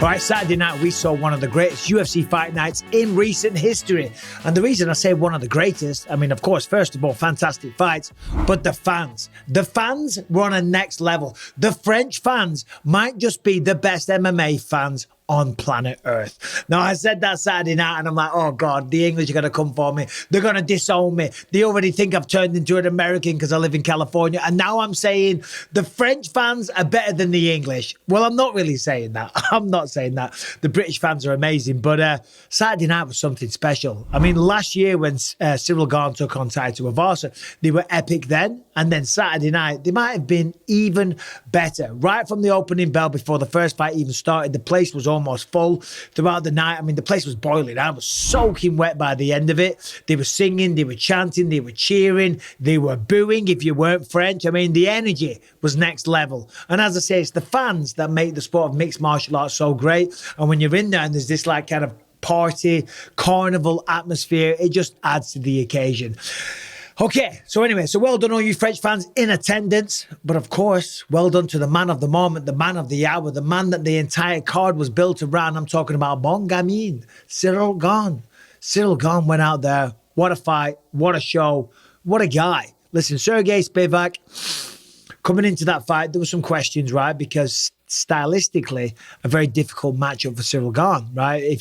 All right, Saturday night, we saw one of the greatest UFC fight nights in recent history. And the reason I say one of the greatest, I mean, of course, first of all, fantastic fights, but the fans were on a next level. The French fans might just be the best MMA fans on planet Earth. Now, I said that Saturday night, and I'm like, oh God, the English are going to come for me. They're going to disown me. They already think I've turned into an American because I live in California. And now I'm saying the French fans are better than the English. Well, I'm not really saying that. I'm not saying that. The British fans are amazing. But Saturday night was something special. I mean, last year when Ciryl Gane took on Taito Avasa, they were epic then. And then Saturday night, they might have been even better. Right from the opening bell before the first fight even started, the place was almost full throughout the night. I mean, the place was boiling. I was soaking wet by the end of it. They were singing, they were chanting, they were cheering, they were booing if you weren't French. I mean, the energy was next level. And as I say, it's the fans that make the sport of mixed martial arts so great. And when you're in there and there's this like kind of party, carnival atmosphere, it just adds to the occasion. Okay, so anyway, so well done all you French fans in attendance. But of course, well done to the man of the moment, the man of the hour, the man that the entire card was built around. I'm talking about Mon Gamin, Ciryl Gane. Ciryl Gane went out there. What a fight, what a show, what a guy. Listen, Sergey Spivak, coming into that fight, there were some questions, right? Because stylistically, a very difficult matchup for Ciryl Gane, right? If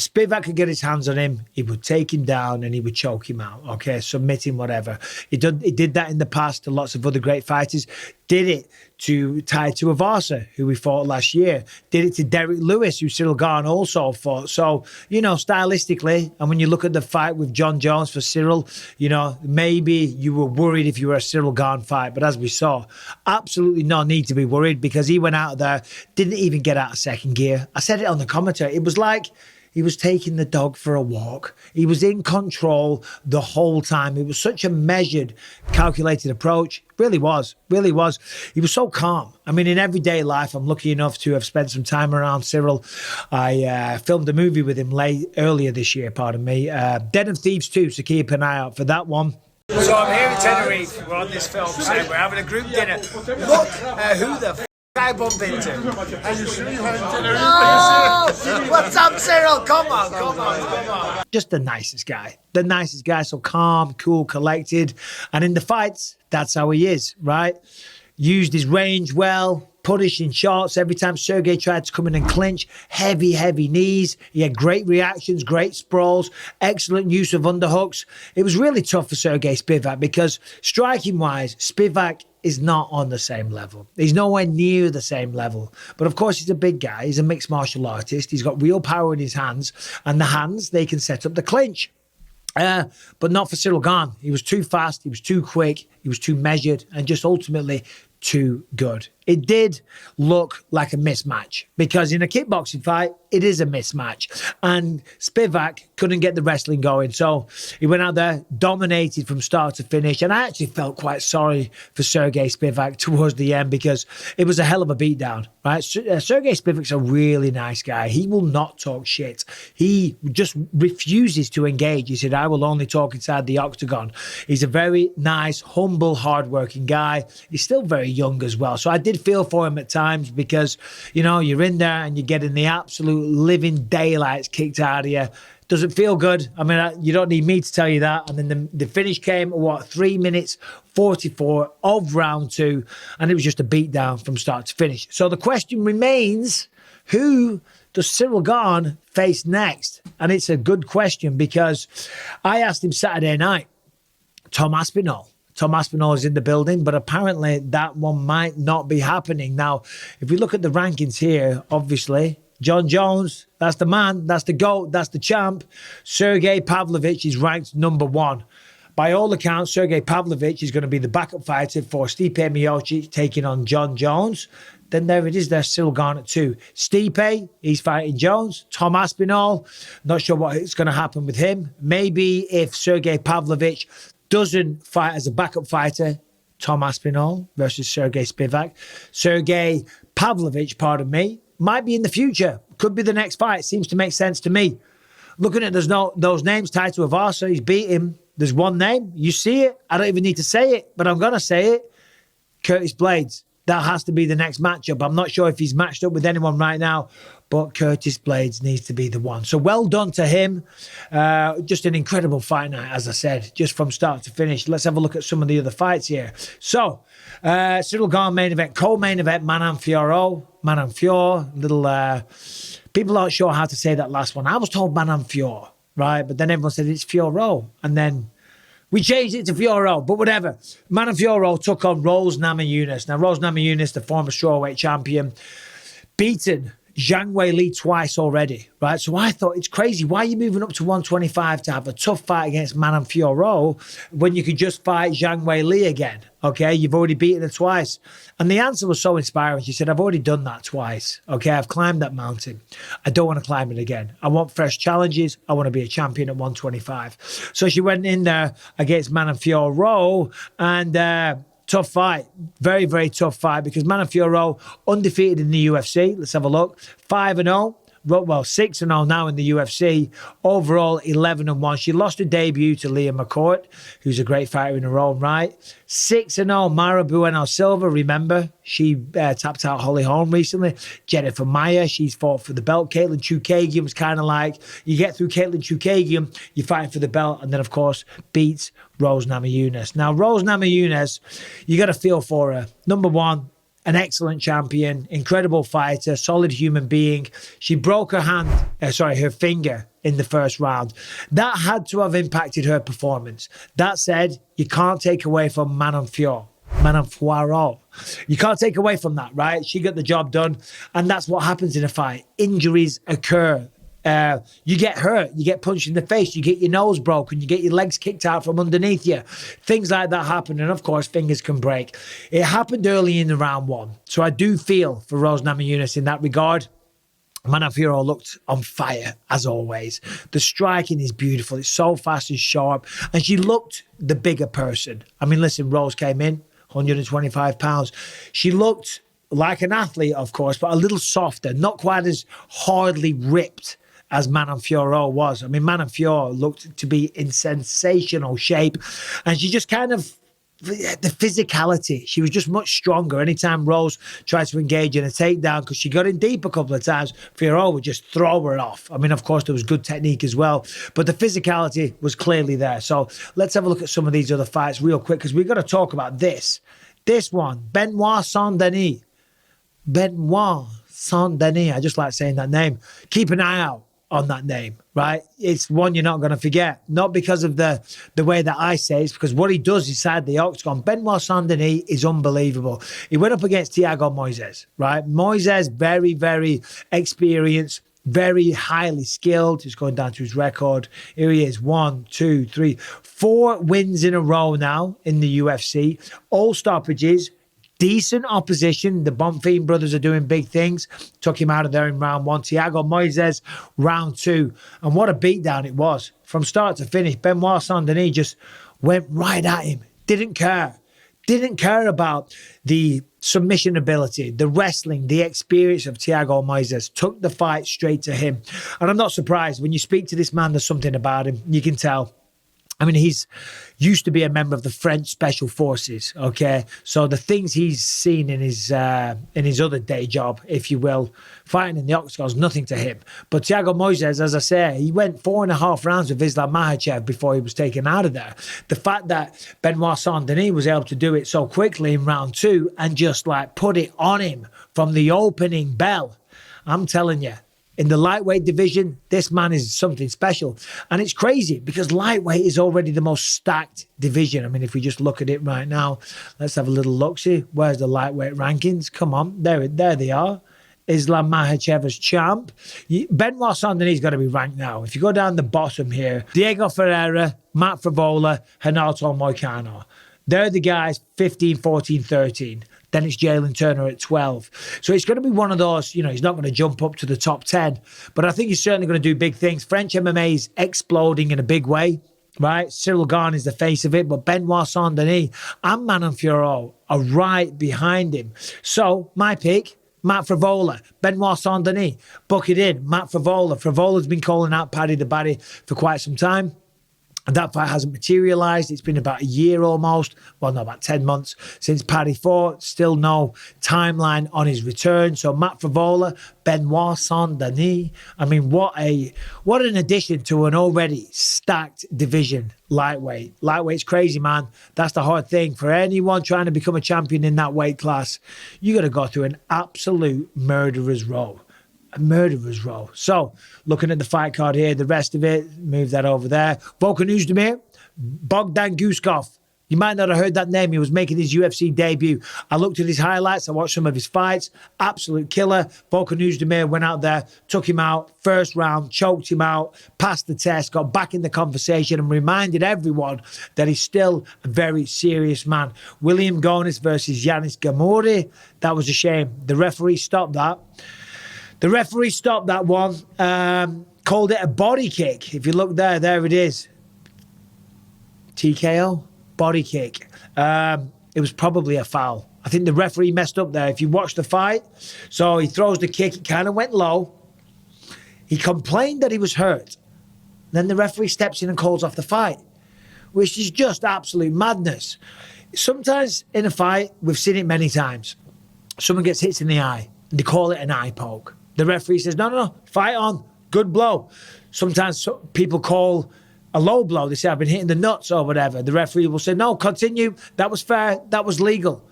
Spivak could get his hands on him, he would take him down and he would choke him out, okay? Submit him, whatever. He did that in the past to lots of other great fighters. Did it to Taito Avasa, who we fought last year. Did it to Derek Lewis, who Ciryl Gane also fought. So, you know, stylistically, and when you look at the fight with John Jones for Ciryl, you know, maybe you were worried if you were a Ciryl Gane fight. But as we saw, absolutely no need to be worried because he went out there, didn't even get out of second gear. I said it on the commentary. It was like he was taking the dog for a walk. He was in control the whole time. It was such a measured, calculated approach. Really was. He was so calm. I mean, in everyday life, I'm lucky enough to have spent some time around Ciryl. I filmed a movie with him earlier this year, Den of Thieves 2, so keep an eye out for that one. So I'm here in Tenerife. We're on this film set. We're having a group dinner. Look who the I bump into. Are you sure you had dinner? Oh, what's up, Ciryl? Come on. Just the nicest guy. So calm, cool, collected. And in the fights, that's how he is, right? Used his range well, punishing shots. Every time Sergey tried to come in and clinch, heavy knees. He had great reactions, great sprawls, excellent use of underhooks. It was really tough for Sergey Spivak because striking-wise, Spivak is not on the same level. He's nowhere near the same level. But of course, he's a big guy. He's a mixed martial artist. He's got real power in his hands. And the hands, they can set up the clinch. But not for Ciryl Gane. He was too fast. He was too quick. He was too measured. And just ultimately too good. It did look like a mismatch because in a kickboxing fight, it is a mismatch. And Spivak couldn't get the wrestling going. So he went out there, dominated from start to finish. And I actually felt quite sorry for Sergey Spivak towards the end because it was a hell of a beatdown, right? Sergey Spivak's a really nice guy. He will not talk shit. He just refuses to engage. He said, I will only talk inside the octagon. He's a very nice, humble, hardworking guy. He's still very young as well. So I did feel for him at times because, you know, you're in there and you're getting the absolute living daylights kicked out of you. Doesn't feel good. I mean, you don't need me to tell you that. And then the finish came at 3 minutes 44 of round 2, and it was just a beatdown from start to finish. So the question remains, who does Ciryl Gane face next? And it's a good question because I asked him Saturday night, Tom Aspinall is in the building, but apparently that one might not be happening. Now, if we look at the rankings here, obviously, John Jones, that's the man, that's the GOAT, that's the champ. Sergey Pavlovich is ranked number 1. By all accounts, Sergey Pavlovich is going to be the backup fighter for Stipe Miocic taking on John Jones. Then there it is, there's Ciryl Gane at 2. Stipe, he's fighting Jones. Tom Aspinall, not sure what's going to happen with him. Maybe if Sergey Pavlovich doesn't fight as a backup fighter, Tom Aspinall versus Sergey Spivak. Sergey Pavlovich, might be in the future. Could be the next fight. Seems to make sense to me. Looking at those names, Taito Avasa, he's beat him. There's one name. You see it. I don't even need to say it, but I'm going to say it. Curtis Blades. That has to be the next matchup. I'm not sure if he's matched up with anyone right now, but Curtis Blaydes needs to be the one. So well done to him. Just an incredible fight night, as I said, just from start to finish. Let's have a look at some of the other fights here. So, Ciryl Gane main event, co-main event, Manan Fior, little... people aren't sure how to say that last one. I was told Manan Fior, right? But then everyone said it's Fioro. And then we changed it to Fioro, but whatever. Manan Fioro took on Rose Namajunas. Now, Rose Namajunas, the former strawweight champion, beaten Zhang Weili twice already, right? So I thought, it's crazy. Why are you moving up to 125 to have a tough fight against Manan Fioro when you could just fight Zhang Weili again? Okay, you've already beaten her twice. And the answer was so inspiring. She said, I've already done that twice. Okay, I've climbed that mountain. I don't want to climb it again. I want fresh challenges. I want to be a champion at 125. So she went in there against Manan Fioro and... tough fight. Very, very tough fight because Manan Fioro undefeated in the UFC. Let's have a look. 5-0. Well, 6-0 now in the UFC. Overall, 11-1. She lost her debut to Leah McCourt, who's a great fighter in her own right. 6-0, Mara Bueno Silva. Remember, she tapped out Holly Holm recently. Jennifer Maia, she's fought for the belt. Caitlin Chukagian was kind of like, you get through Caitlin Chukagian, you're fighting for the belt, and then, of course, beats Rose Namajunas. Now, Rose Namajunas, you got to feel for her. Number one, an excellent champion, incredible fighter, solid human being. She broke her finger in the first round. That had to have impacted her performance. That said, you can't take away from Manan Fioro. You can't take away from that, right? She got the job done, and that's what happens in a fight. Injuries occur. You get hurt, you get punched in the face, you get your nose broken, you get your legs kicked out from underneath you. Things like that happen, and of course, fingers can break. It happened early in the round one, so I do feel for Rose Namajunas in that regard. Manan Fioro looked on fire, as always. The striking is beautiful. It's so fast and sharp, and she looked the bigger person. I mean, listen, Rose came in, 125 pounds. She looked like an athlete, of course, but a little softer, not quite as hardly ripped as Manan Fioro was. I mean, Manan Fioro looked to be in sensational shape, and she just kind of, the physicality, she was just much stronger. Anytime Rose tried to engage in a takedown, because she got in deep a couple of times, Fioro would just throw her off. I mean, of course, there was good technique as well, but the physicality was clearly there. So let's have a look at some of these other fights real quick, because we've got to talk about this. This one, Benoit Saint-Denis. Benoit Saint-Denis. I just like saying that name. Keep an eye out on that name, right? It's one you're not going to forget. Not because of the way that I say it, it's because what he does inside the octagon. Benoit Saint-Denis is unbelievable. He went up against Thiago Moises, right? Moises, very, very experienced, very highly skilled. Just going down to his record. Here he is. 1, 2, 3, 4 wins in a row now in the UFC. All stoppages. Decent opposition. The Bonfim brothers are doing big things. Took him out of there in round 1. Thiago Moises, round 2. And what a beatdown it was. From start to finish, Benoit Saint-Denis just went right at him. Didn't care. Didn't care about the submission ability, the wrestling, the experience of Thiago Moises. Took the fight straight to him. And I'm not surprised. When you speak to this man, there's something about him. You can tell. I mean, he's used to be a member of the French Special Forces, okay? So the things he's seen in his other day job, if you will, fighting in the octagon is nothing to him. But Thiago Moises, as I say, he went 4.5 rounds with Islam Makhachev before he was taken out of there. The fact that Benoit Saint-Denis was able to do it so quickly in round 2 and just like put it on him from the opening bell, I'm telling you, in the lightweight division, this man is something special. And it's crazy because lightweight is already the most stacked division. I mean, if we just look at it right now, let's have a little look-see. Where's the lightweight rankings? Come on, there they are. Islam Makhachev as champ. Benoit Saint-Denis got to be ranked now. If you go down the bottom here, Diego Ferreira, Matt Favola, Renato Moicano. They're the guys 15, 14, 13. Then it's Jalen Turner at 12. So it's going to be one of those, he's not going to jump up to the top 10, but I think he's certainly going to do big things. French MMA is exploding in a big way, right? Ciryl Gane is the face of it, but Benoit Saint-Denis and Manan Fioro are right behind him. So my pick, Matt Favola, Benoit Saint-Denis, book it in. Matt Favola. Favola's been calling out Paddy the Baddy for quite some time. And that fight hasn't materialized. It's been about a year almost. Well, no, about 10 months since Paris fought. Still no timeline on his return. So Matt Favola, Benoit Saint-Denis. I mean, what an addition to an already stacked division, lightweight. Lightweight's crazy, man. That's the hard thing. For anyone trying to become a champion in that weight class, you got to go through an absolute murderer's row. A murderer's row. So, looking at the fight card here, the rest of it, move that over there. Volkan Oezdemir, Bogdan Guskov. You might not have heard that name. He was making his UFC debut. I looked at his highlights. I watched some of his fights. Absolute killer. Volkan Oezdemir went out there, took him out, first round, choked him out, passed the test, got back in the conversation and reminded everyone that he's still a very serious man. William Gonis versus Yanis Gamori. That was a shame. The referee stopped that. The referee stopped that one, called it a body kick. If you look there, there it is. TKO, body kick. It was probably a foul. I think the referee messed up there. If you watch the fight, so he throws the kick, it kind of went low. He complained that he was hurt. Then the referee steps in and calls off the fight, which is just absolute madness. Sometimes in a fight, we've seen it many times. Someone gets hit in the eye, and they call it an eye poke. The referee says, no, fight on, good blow. Sometimes people call a low blow. They say, I've been hitting the nuts or whatever. The referee will say, no, continue. That was fair. That was legal.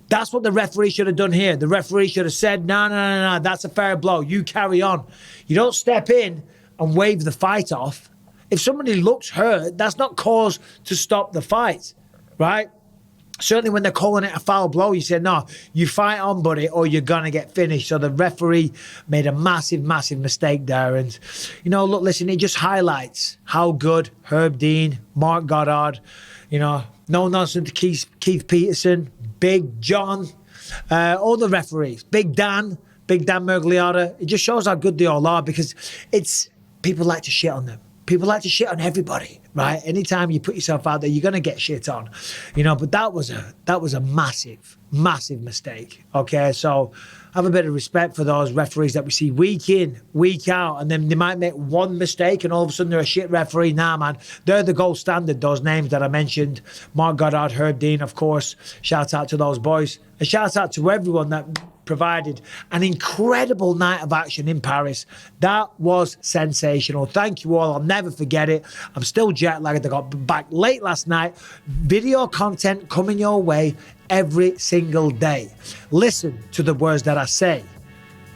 That's what the referee should have done here. The referee should have said, no, that's a fair blow. You carry on. You don't step in and wave the fight off. If somebody looks hurt, that's not cause to stop the fight, right? Certainly when they're calling it a foul blow, you say, no, you fight on, buddy, or you're going to get finished. So the referee made a massive, massive mistake there. And, look, listen, it just highlights how good Herb Dean, Mark Goddard, no nonsense to Keith Peterson, Big John, all the referees, Big Dan Mergliotta. It just shows how good they all are because people like to shit on them. People like to shit on everybody, right? Anytime you put yourself out there, you're going to get shit on, but that was a massive, massive mistake, okay? So have a bit of respect for those referees that we see week in, week out, and then they might make one mistake and all of a sudden they're a shit referee. Nah, man, they're the gold standard, those names that I mentioned. Mark Goddard, Herb Dean, of course. Shout out to those boys. And shout out to everyone that provided an incredible night of action in Paris. That was sensational. Thank you all. I'll never forget it. I'm still jet lagged. I got back late last night. Video content coming your way every single day. Listen to the words that I say.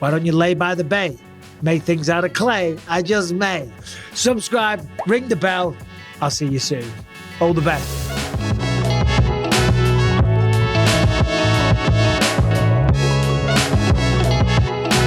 Why don't you lay by the bay? Make things out of clay. I just may. Subscribe, ring the bell. I'll see you soon. All the best.